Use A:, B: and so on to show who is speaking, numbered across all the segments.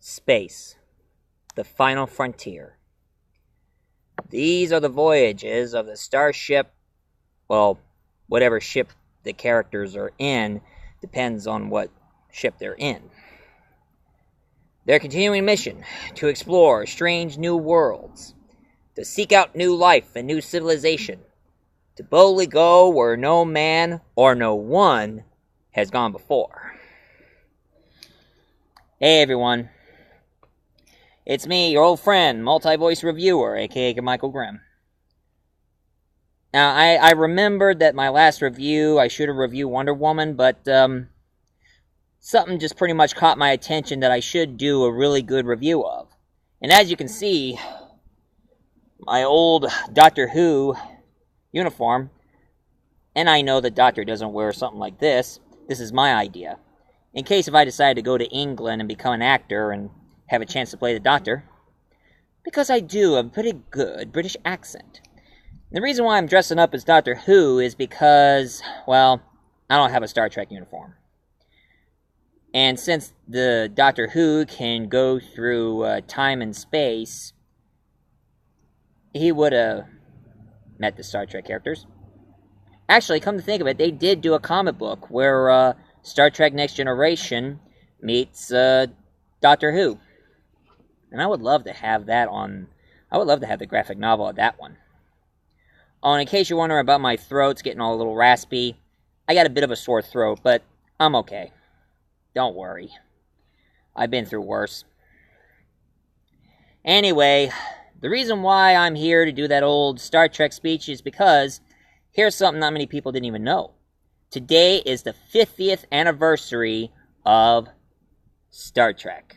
A: Space, the final frontier. These are the voyages of the starship, well, whatever ship the characters are in depends on what ship they're in. Their continuing mission to explore strange new worlds, to seek out new life and new civilization, to boldly go where no man or no one has gone before. Hey everyone, it's me, your old friend, multi-voice reviewer, aka Michael Grimm. Now, I remembered that my last review, I should have reviewed Wonder Woman, but something just pretty much caught my attention that I should do a really good review of. And as you can see, my old Doctor Who uniform, and I know the Doctor doesn't wear something like this. This is my idea. In case if I decide to go to England and become an actor and have a chance to play the Doctor, because I do have a pretty good British accent. The reason why I'm dressing up as Doctor Who is because, well, I don't have a Star Trek uniform. And since the Doctor Who can go through time and space, he would have met the Star Trek characters. Actually, come to think of it, they did do a comic book where Star Trek Next Generation meets Doctor Who. And I would love to have that on... I would love to have the graphic novel of that one. Oh, and in case you're wondering about my throat's getting all a little raspy, I got a bit of a sore throat, but I'm okay. Don't worry. I've been through worse. Anyway, the reason why I'm here to do that old Star Trek speech is because here's something not many people didn't even know. Today is the 50th anniversary of Star Trek.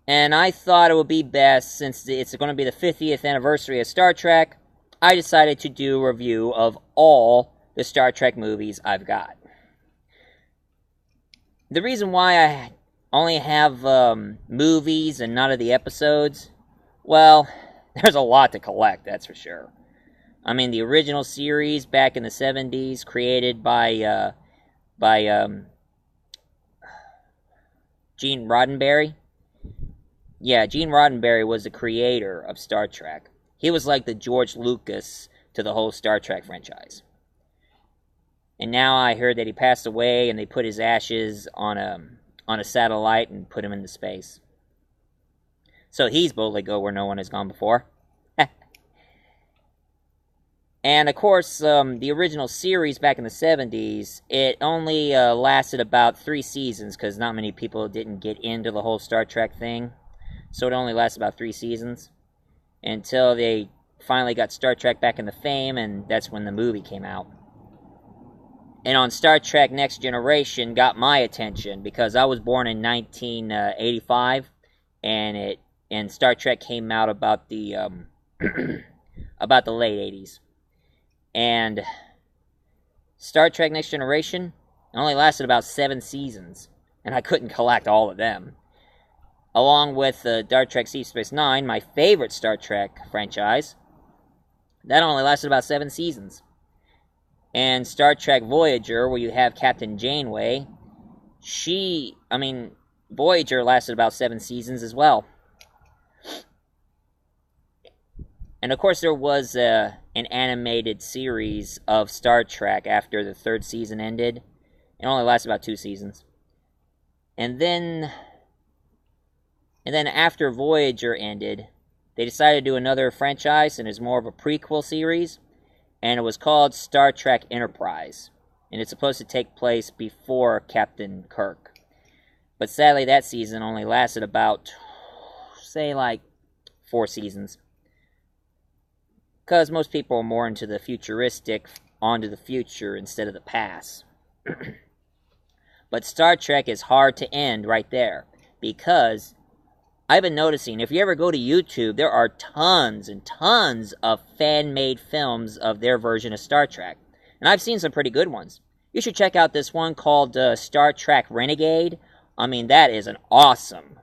A: And I thought it would be best, since it's going to be the 50th anniversary of Star Trek, I decided to do a review of all the Star Trek movies I've got. The reason why I only have movies and none of the episodes, well, there's a lot to collect, that's for sure. I mean, the original series back in the 70s, created by Gene Roddenberry. Yeah, Gene Roddenberry was the creator of Star Trek. He was like the George Lucas to the whole Star Trek franchise. And now I heard that he passed away and they put his ashes on a satellite and put him into space. So he's boldly go where no one has gone before. And of course, the original series back in the 70s, it only lasted about 3 seasons because not many people didn't get into the whole Star Trek thing. So it only lasted about 3 seasons until they finally got Star Trek back into fame, and that's when the movie came out. And on Star Trek Next Generation got my attention because I was born in 1985, and Star Trek came out about the about the late 80s. And Star Trek Next Generation only lasted about 7 seasons, and I couldn't collect all of them. Along with Star Trek Deep Space Nine, my favorite Star Trek franchise, that only lasted about 7 seasons. And Star Trek Voyager, where you have Captain Janeway, Voyager lasted about 7 seasons as well. And of course there was an animated series of Star Trek after the 3rd season ended. It only lasted about 2 seasons. And then after Voyager ended, they decided to do another franchise, and it's more of a prequel series, and it was called Star Trek Enterprise. And it's supposed to take place before Captain Kirk. But sadly, that season only lasted about, say, like 4 seasons. Because most people are more into the futuristic, onto the future instead of the past. But Star Trek is hard to end right there, because I've been noticing, if you ever go to YouTube, there are tons and tons of fan-made films of their version of Star Trek. And I've seen some pretty good ones. You should check out this one called Star Trek Renegade. I mean, that is an awesome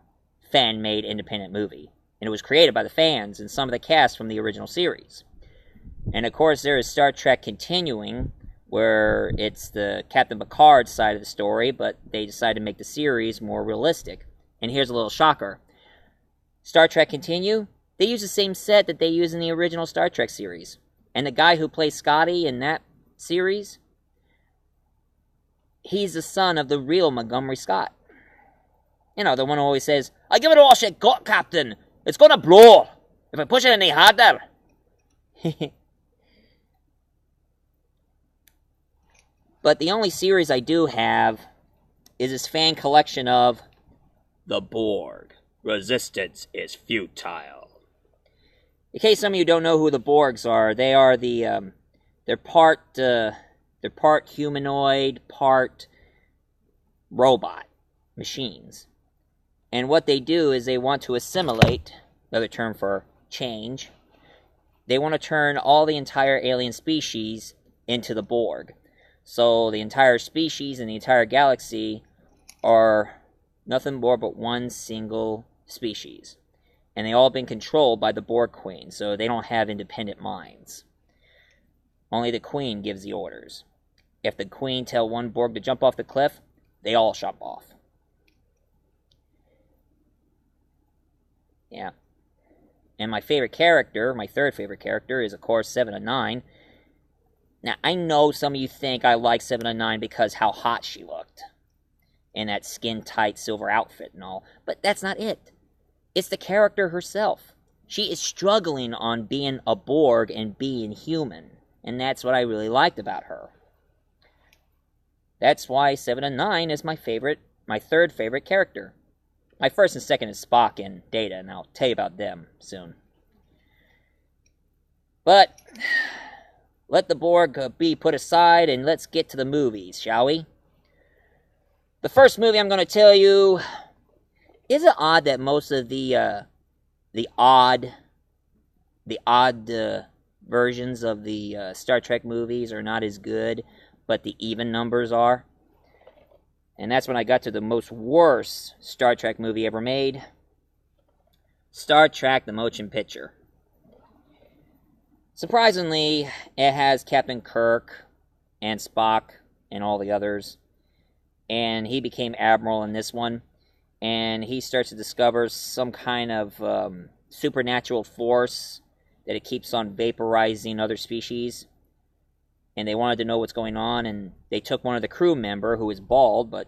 A: fan-made independent movie. And it was created by the fans and some of the cast from the original series. And of course, there is Star Trek Continuing, where it's the Captain Picard side of the story, but they decided to make the series more realistic. And here's a little shocker. Star Trek Continue, they use the same set that they use in the original Star Trek series. And the guy who plays Scotty in that series, he's the son of the real Montgomery Scott. You know, the one who always says, "I give it all she got, Captain. It's gonna blow if I push it any harder." But the only series I do have is this fan collection of The Borg. Resistance is futile. In case some of you don't know who the Borgs are, they are they're part humanoid, part robot machines. And what they do is they want to assimilate, another term for change. They want to turn all the entire alien species into the Borg. So the entire species and the entire galaxy are nothing more but one single species. And they all been controlled by the Borg Queen, so they don't have independent minds. Only the Queen gives the orders. If the Queen tell one Borg to jump off the cliff, they all jump off. Yeah. And my favorite character, my third favorite character, is of course Seven of Nine. Now, I know some of you think I like Seven of Nine because how hot she looked. In that skin-tight silver outfit and all. But that's not it. It's the character herself. She is struggling on being a Borg and being human. And that's what I really liked about her. That's why Seven of Nine is my third favorite character. My first and second is Spock and Data, and I'll tell you about them soon. But let the Borg be put aside, and let's get to the movies, shall we? The first movie I'm going to tell you, is it odd that most of the odd versions of the Star Trek movies are not as good, but the even numbers are? And that's when I got to the most worst Star Trek movie ever made. Star Trek: The Motion Picture. Surprisingly, it has Captain Kirk and Spock and all the others. And he became Admiral in this one. And he starts to discover some kind of supernatural force that it keeps on vaporizing other species. And they wanted to know what's going on, and they took one of the crew member, who is bald, but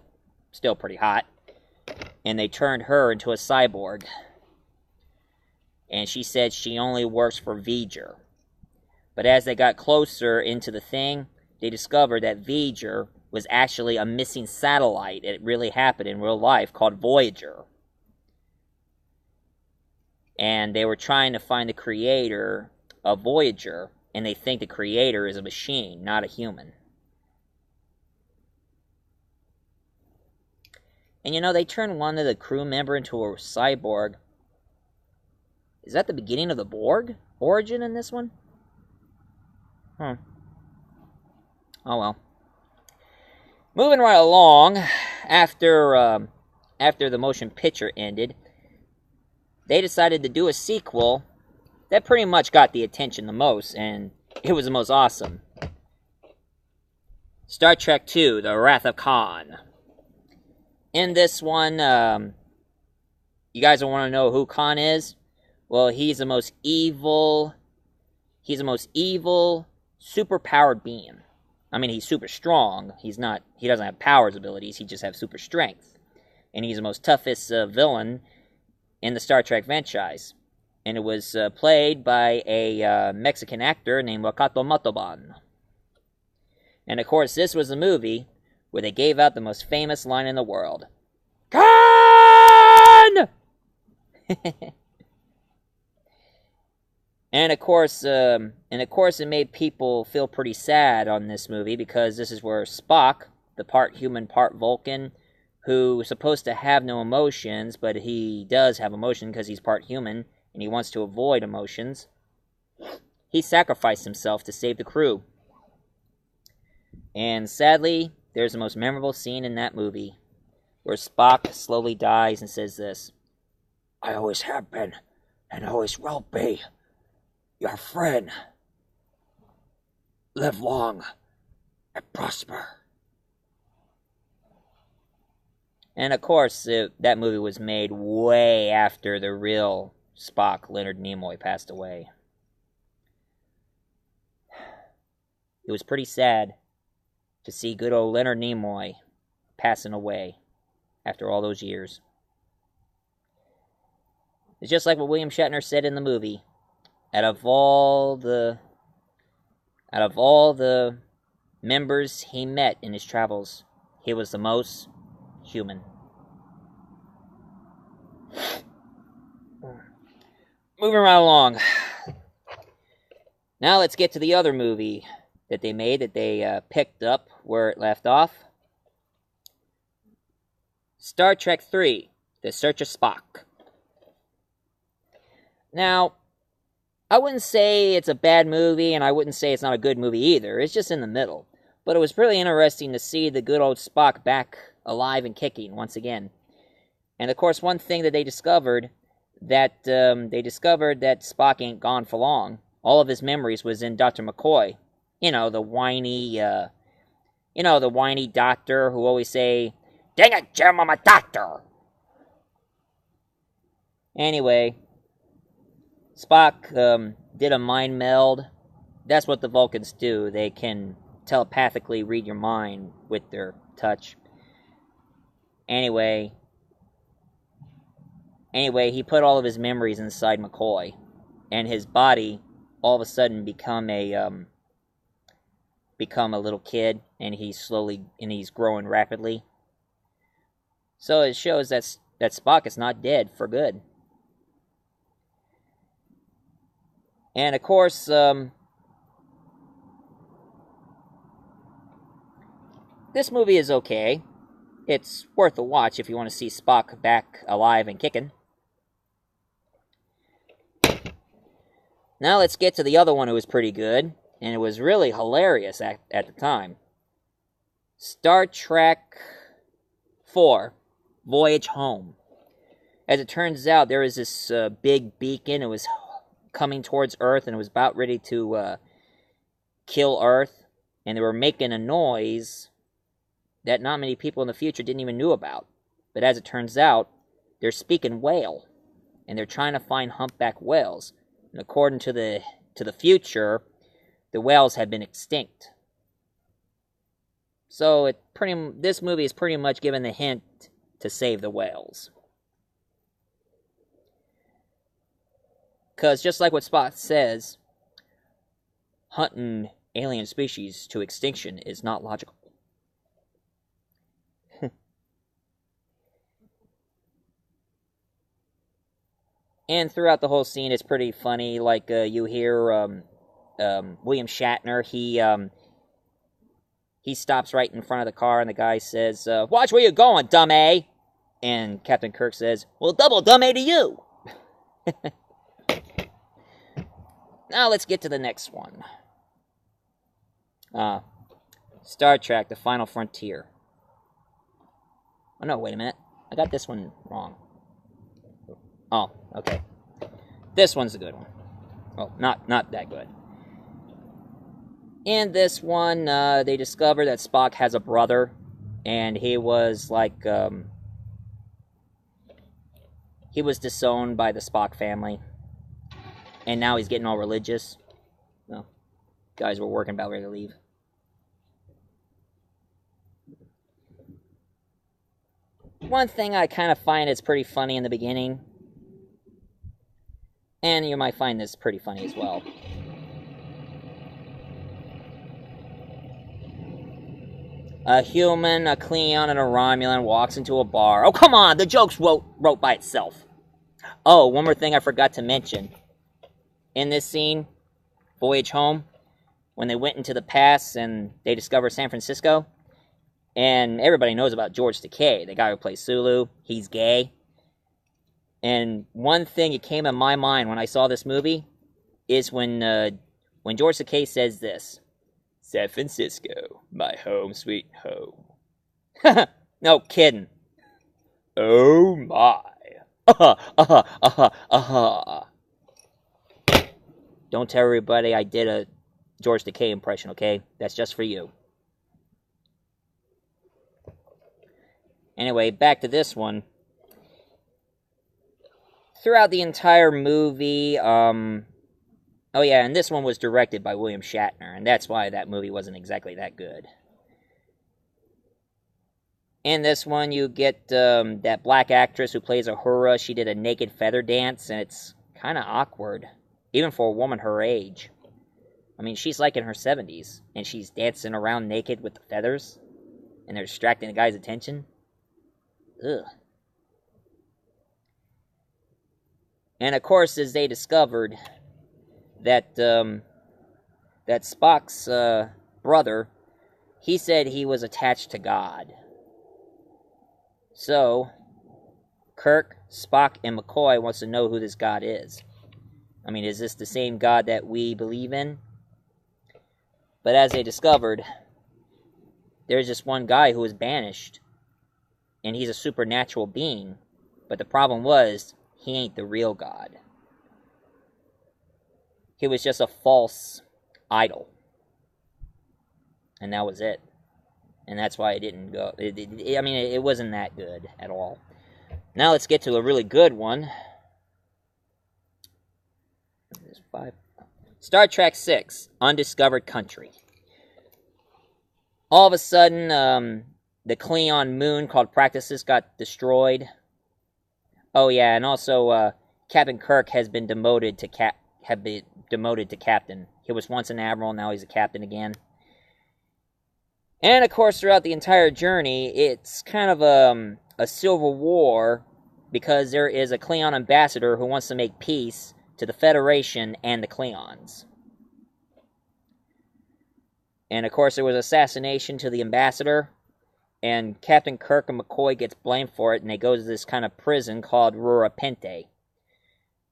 A: still pretty hot, and they turned her into a cyborg. And she said she only works for V'Ger. But as they got closer into the thing, they discovered that V'Ger was actually a missing satellite. It really happened in real life, called Voyager. And they were trying to find the creator of Voyager, and they think the creator is a machine, not a human. And you know, they turned one of the crew member into a cyborg. Is that the beginning of the Borg origin in this one? Oh well. Moving right along, after the motion picture ended, they decided to do a sequel that pretty much got the attention the most, and it was the most awesome. Star Trek II, The Wrath of Khan. In this one, you guys don't want to know who Khan is? Well, he's the most evil, super-powered being. I mean, he's super strong. He doesn't have powers abilities, he just has super strength. And he's the most toughest villain in the Star Trek franchise. And it was played by a Mexican actor named Wakato Montalban. And of course, this was the movie where they gave out the most famous line in the world. Khan! And of course, it made people feel pretty sad on this movie, because this is where Spock, the part human, part Vulcan, who is supposed to have no emotions, but he does have emotion because he's part human, and he wants to avoid emotions, he sacrificed himself to save the crew. And sadly, there's the most memorable scene in that movie, where Spock slowly dies and says this: "I always have been, and always will be, your friend. Live long and prosper. And of course, that movie was made way after the real Spock, Leonard Nimoy, passed away. It was pretty sad to see good old Leonard Nimoy passing away after all those years. It's just like what William Shatner said in the movie. Out of all the members he met in his travels, he was the most human. Moving right along. Now let's get to the other movie that they made, that they picked up where it left off. Star Trek III, The Search of Spock. Now, I wouldn't say it's a bad movie, and I wouldn't say it's not a good movie either. It's just in the middle. But it was really interesting to see the good old Spock back alive and kicking once again. And of course, one thing that they discovered, that Spock ain't gone for long. All of his memories was in Dr. McCoy. You know, the whiny doctor who always say, "Dang it, Jim, I'm a doctor." Anyway, Spock did a mind meld. That's what the Vulcans do. They can telepathically read your mind with their touch. Anyway, he put all of his memories inside McCoy, and his body all of a sudden become a little kid, and he's growing rapidly. So it shows that Spock is not dead for good. And of course, this movie is okay. It's worth a watch if you want to see Spock back alive and kicking. Now let's get to the other one who was pretty good, and it was really hilarious at the time. Star Trek IV, Voyage Home. As it turns out, there was this big beacon. It was coming towards Earth, and it was about ready to kill Earth, and they were making a noise that not many people in the future didn't even know about. But as it turns out, they're speaking whale, and they're trying to find humpback whales. And according to the future, the whales have been extinct. So this movie is pretty much giving the hint to save the whales. Because just like what Spock says, hunting alien species to extinction is not logical. And throughout the whole scene, it's pretty funny. Like, you hear William Shatner, he stops right in front of the car, and the guy says, "Watch where you're going, dumb A." And Captain Kirk says, "Well, double dumb A to you." Now let's get to the next one. Star Trek, The Final Frontier. Oh, no, wait a minute. I got this one wrong. Oh, okay. This one's a good one. Well, not that good. In this one, they discover that Spock has a brother, and he was like, he was disowned by the Spock family, and now he's getting all religious. Well, guys were working about ready to leave. One thing I kind of find is pretty funny in the beginning, and you might find this pretty funny as well. A human, a Klingon, and a Romulan walks into a bar. Oh, come on! The joke's wrote by itself. Oh, one more thing I forgot to mention. In this scene, Voyage Home, when they went into the past and they discovered San Francisco, and everybody knows about George Takei, the guy who plays Sulu. He's gay. And one thing that came in my mind when I saw this movie is when George Takei says this: "San Francisco, my home sweet home." No kidding. Oh my. Don't tell everybody I did a George Takei impression, okay? That's just for you. Anyway, back to this one. Throughout the entire movie, oh yeah, and this one was directed by William Shatner, and that's why that movie wasn't exactly that good. In this one, you get that black actress who plays Uhura. She did a naked feather dance, and it's kind of awkward, even for a woman her age. I mean, she's like in her 70s, and she's dancing around naked with the feathers, and they're distracting the guy's attention. Ugh. And of course, as they discovered that that Spock's brother, he said he was attached to God. So, Kirk, Spock, and McCoy wants to know who this God is. I mean, is this the same God that we believe in? But as they discovered, there's just one guy who was banished, and he's a supernatural being. But the problem was, he ain't the real God. He was just a false idol. And that was it. And that's why it didn't go. It wasn't that good at all. Now let's get to a really good one. Star Trek VI, Undiscovered Country. All of a sudden, the Klingon moon called Praxis got destroyed. Oh yeah, and also Captain Kirk has been demoted to captain. He was once an admiral, now he's a captain again. And of course, throughout the entire journey, it's kind of a civil war, because there is a Klingon ambassador who wants to make peace to the Federation and the Klingons. And of course, there was assassination to the ambassador, and Captain Kirk and McCoy gets blamed for it, and they go to this kind of prison called Rura Penthe.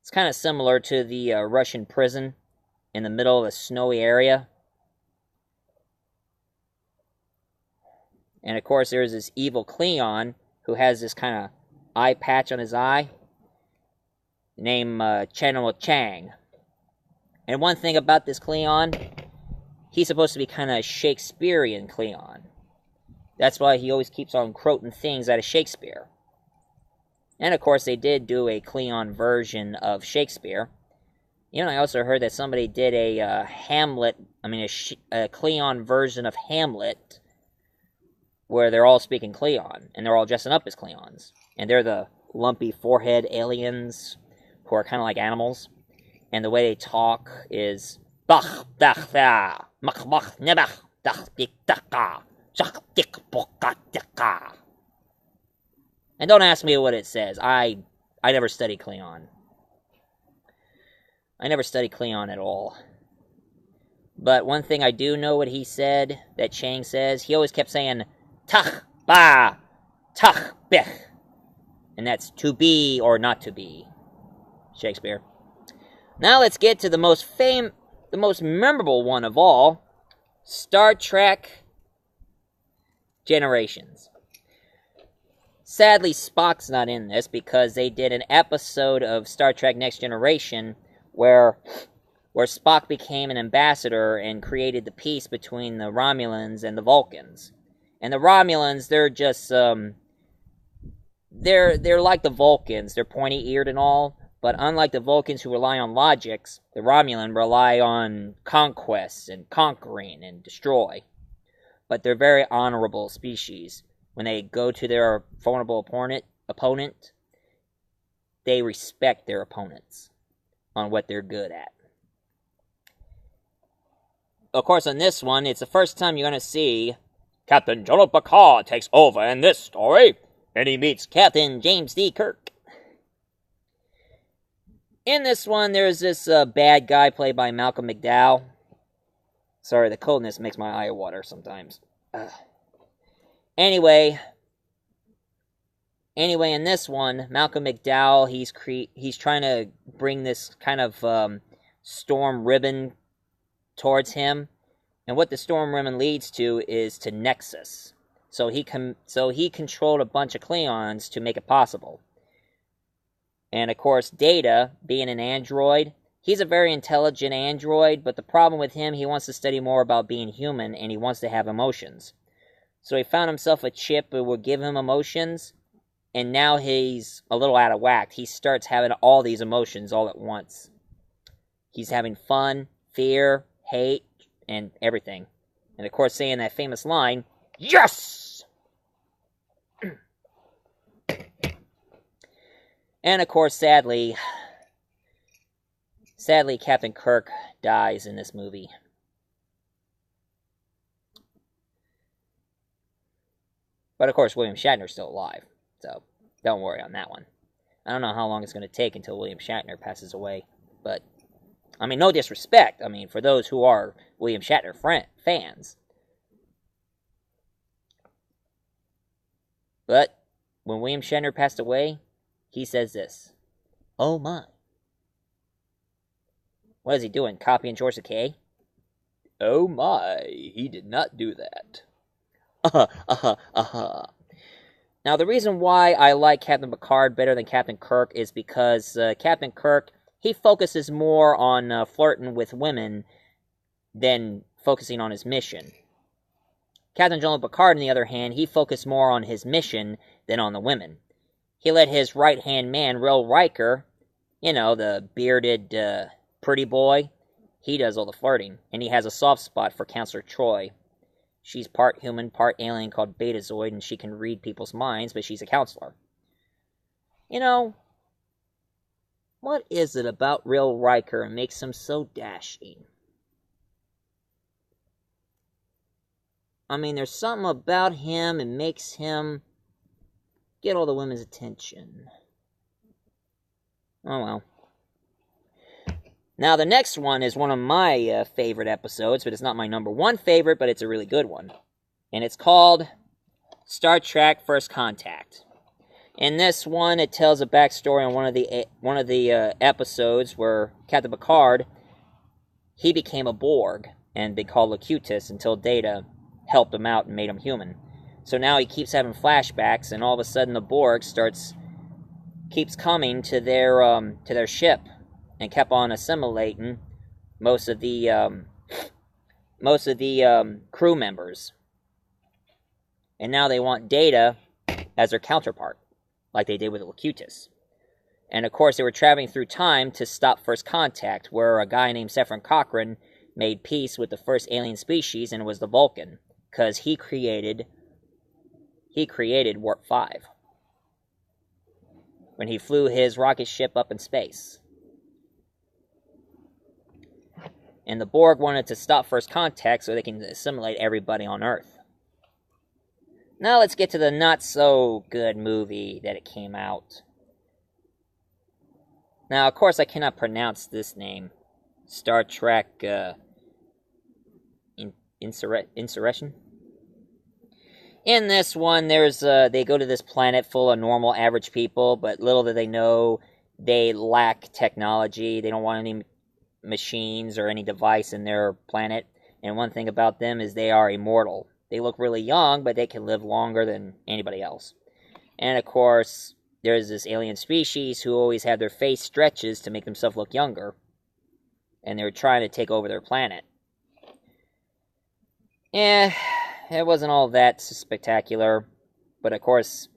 A: It's kind of similar to the Russian prison in the middle of a snowy area. And of course, there's this evil Klingon who has this kind of eye patch on his eye, named General Chang. And one thing about this Klingon, he's supposed to be kind of Shakespearean Klingon. That's why he always keeps on quoting things out of Shakespeare. And of course, they did do a Klingon version of Shakespeare. You know, I also heard that somebody did a a Klingon version of Hamlet, where they're all speaking Klingon, and they're all dressing up as Klingons. And they're the lumpy forehead aliens who are kind of like animals. And the way they talk is... And don't ask me what it says. I never studied Klingon. I never studied Klingon at all. But one thing I do know what he said, that Chang says, he always kept saying, Tach ba, tach bich. And that's to be or not to be. Shakespeare. Now let's get to the most memorable one of all, Star Trek Generations. Sadly, Spock's not in this because they did an episode of Star Trek Next Generation where Spock became an ambassador and created the peace between the Romulans and the Vulcans. And the Romulans, they're just, they're like the Vulcans. They're pointy-eared and all, but unlike the Vulcans who rely on logics, the Romulan rely on conquests and conquering and destroy. But they're very honorable species. When they go to their formidable opponent, they respect their opponents on what they're good at. Of course, on this one, it's the first time you're going to see Captain Jean-Luc Picard takes over in this story, and he meets Captain James D. Kirk. In this one, there's this bad guy played by Malcolm McDowell. Sorry, the coldness makes my eye water sometimes. Anyway, in this one, Malcolm McDowell, he's trying to bring this kind of storm ribbon towards him, and what the storm ribbon leads to is to Nexus. So he controlled a bunch of Klingons to make it possible. And of course, Data, being an android, he's a very intelligent android, but the problem with him, he wants to study more about being human, and he wants to have emotions. So he found himself a chip that would give him emotions, and now he's a little out of whack. He starts having all these emotions all at once. He's having fun, fear, hate, and everything. And of course saying that famous line, "Yes!" And of course, sadly, Captain Kirk dies in this movie. But of course, William Shatner's still alive, so don't worry on that one. I don't know how long it's going to take until William Shatner passes away, but, I mean, no disrespect, I mean, for those who are William Shatner fans. But, when William Shatner passed away, he says this, "Oh my." What is he doing, copying George Takei? Oh my, he did not do that. Now, the reason why I like Captain Picard better than Captain Kirk is because Captain Kirk, he focuses more on flirting with women than focusing on his mission. Captain Jean-Luc Picard, on the other hand, he focused more on his mission than on the women. He let his right-hand man, Will Riker, you know, the bearded, pretty boy, he does all the flirting, and he has a soft spot for Counselor Troi. She's part human, part alien called Betazoid, and she can read people's minds, but she's a counselor. You know, what is it about Will Riker that makes him so dashing? I mean, there's something about him that makes him get all the women's attention. Oh well. Now, the next one is one of my favorite episodes, but it's not my number one favorite, but it's a really good one. And it's called Star Trek First Contact. In this one, it tells a backstory on one of the episodes where Captain Picard, he became a Borg and been called Locutus until Data helped him out and made him human. So now he keeps having flashbacks, and all of a sudden the Borg keeps coming to their ship, and kept on assimilating most of the crew members. And now they want Data as their counterpart, like they did with Locutus. And of course, they were traveling through time to stop First Contact, where a guy named Zefram Cochrane made peace with the first alien species, and it was the Vulcan, because he created Warp 5 when he flew his rocket ship up in space. And the Borg wanted to stop First Contact so they can assimilate everybody on Earth. Now let's get to the not-so-good movie that it came out. Now, of course, I cannot pronounce this name. Star Trek, Insurrection? In this one, they go to this planet full of normal, average people, but little do they know, they lack technology. They don't want any machines or any device in their planet, and one thing about them is they are immortal. They look really young, but they can live longer than anybody else. And of course, there's this alien species who always have their face stretches to make themselves look younger, and they're trying to take over their planet. It wasn't all that spectacular, but of course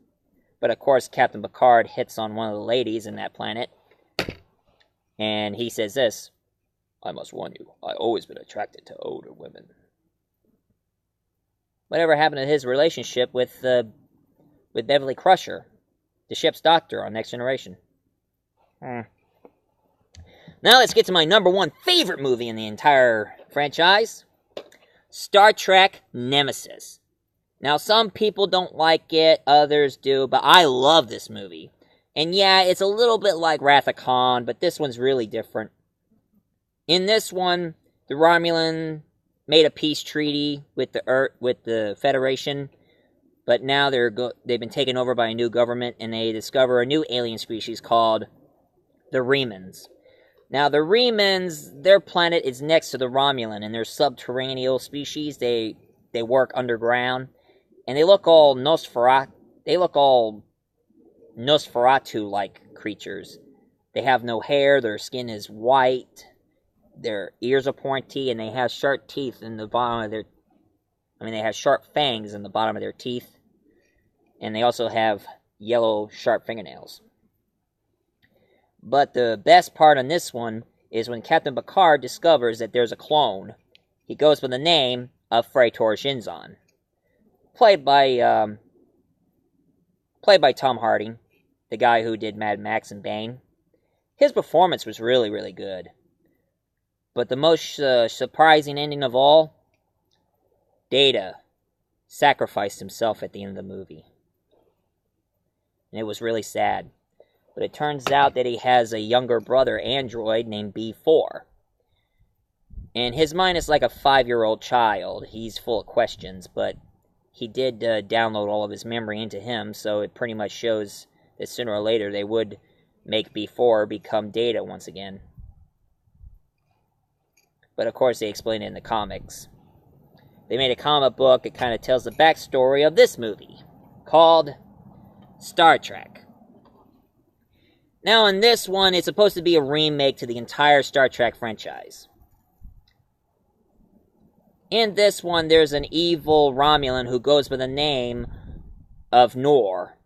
A: Captain Picard hits on one of the ladies in that planet, and he says this, "I must warn you, I've always been attracted to older women." Whatever happened to his relationship with Beverly Crusher, the ship's doctor on Next Generation? Now let's get to my number one favorite movie in the entire franchise, Star Trek Nemesis. Now, some people don't like it, others do, but I love this movie. And yeah, it's a little bit like Wrath of Khan, but this one's really different. In this one, the Romulan made a peace treaty with the Federation, but now they've been taken over by a new government, and they discover a new alien species called the Remans. Now, the Remans, their planet is next to the Romulan, and they're subterranean species. They work underground, and they look all Nosferatu-like creatures. They have no hair, their skin is white, their ears are pointy, and they have sharp teeth in the bottom of I mean, they have sharp fangs in the bottom of their teeth, and they also have yellow, sharp fingernails. But the best part on this one is when Captain Picard discovers that there's a clone. He goes by the name of Freitor Shinzon, played by Tom Hardy, the guy who did Mad Max and Bane. His performance was really, really good. But the most surprising ending of all, Data sacrificed himself at the end of the movie. And it was really sad. But it turns out that he has a younger brother android named B4. And his mind is like a 5-year-old child. He's full of questions, but he did download all of his memory into him, so it pretty much shows that sooner or later they would make B4 become Data once again. But of course they explain it in the comics. They made a comic book that kind of tells the backstory of this movie, called Star Trek. Now in this one, it's supposed to be a remake to the entire Star Trek franchise. In this one, there's an evil Romulan who goes by the name of Nor.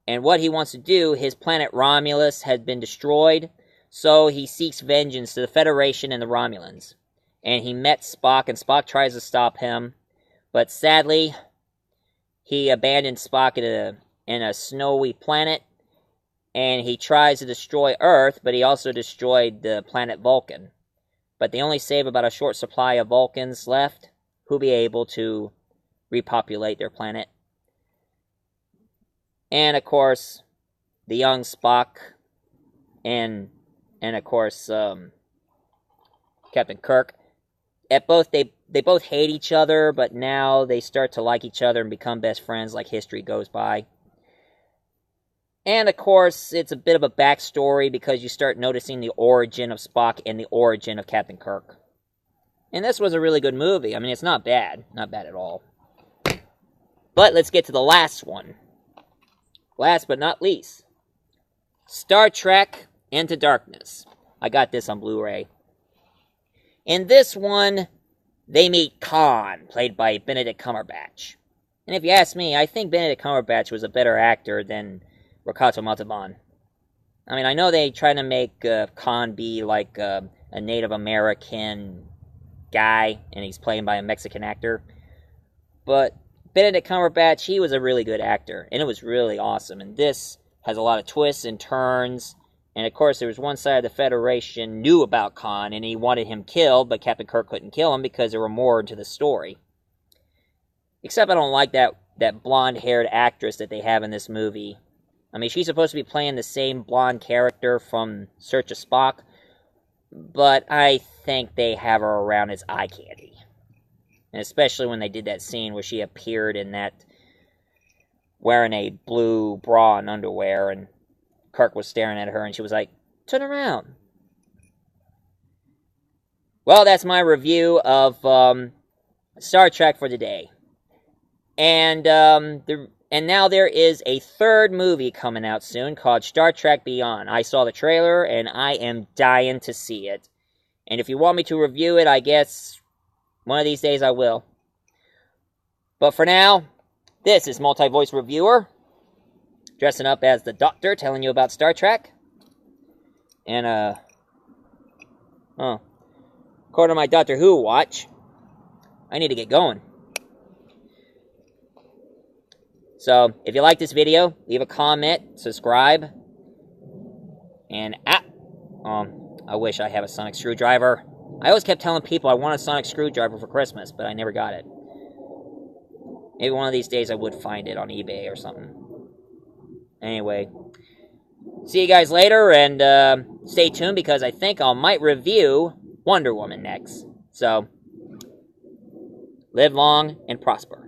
A: And what he wants to do, his planet Romulus had been destroyed, so he seeks vengeance to the Federation and the Romulans. And he met Spock, and Spock tries to stop him. But sadly, he abandoned Spock in a snowy planet, and he tries to destroy Earth, but he also destroyed the planet Vulcan. But they only save about a short supply of Vulcans left, who'll be able to repopulate their planet. And of course, the young Spock, and of course, Captain Kirk, they both hate each other, but now they start to like each other and become best friends like history goes by. And of course, it's a bit of a backstory because you start noticing the origin of Spock and the origin of Captain Kirk. And this was a really good movie. I mean, it's not bad. Not bad at all. But let's get to the last one. Last but not least, Star Trek Into Darkness. I got this on Blu-ray. In this one, they meet Khan, played by Benedict Cumberbatch. And if you ask me, I think Benedict Cumberbatch was a better actor than Rakato Montalban. I mean, I know they try to make Khan be like a Native American guy, and he's played by a Mexican actor. But Benedict Cumberbatch, he was a really good actor, and it was really awesome. And this has a lot of twists and turns. And of course, there was one side of the Federation knew about Khan, and he wanted him killed, but Captain Kirk couldn't kill him because there were more to the story. Except I don't like that blonde-haired actress that they have in this movie. I mean, she's supposed to be playing the same blonde character from Search of Spock, but I think they have her around as eye candy. And especially when they did that scene where she appeared in that, wearing a blue bra and underwear, and Kirk was staring at her, and she was like, "Turn around." Well, that's my review of Star Trek for today. And now there is a third movie coming out soon called Star Trek Beyond. I saw the trailer, and I am dying to see it. And if you want me to review it, I guess one of these days I will. But for now, this is Multi-Voice Reviewer, dressing up as the Doctor, telling you about Star Trek. And, according to my Doctor Who watch, I need to get going. So, if you like this video, leave a comment, subscribe, and, I wish I have a sonic screwdriver. I always kept telling people I want a sonic screwdriver for Christmas, but I never got it. Maybe one of these days I would find it on eBay or something. Anyway, see you guys later, and stay tuned because I think I might review Wonder Woman next. So, live long and prosper.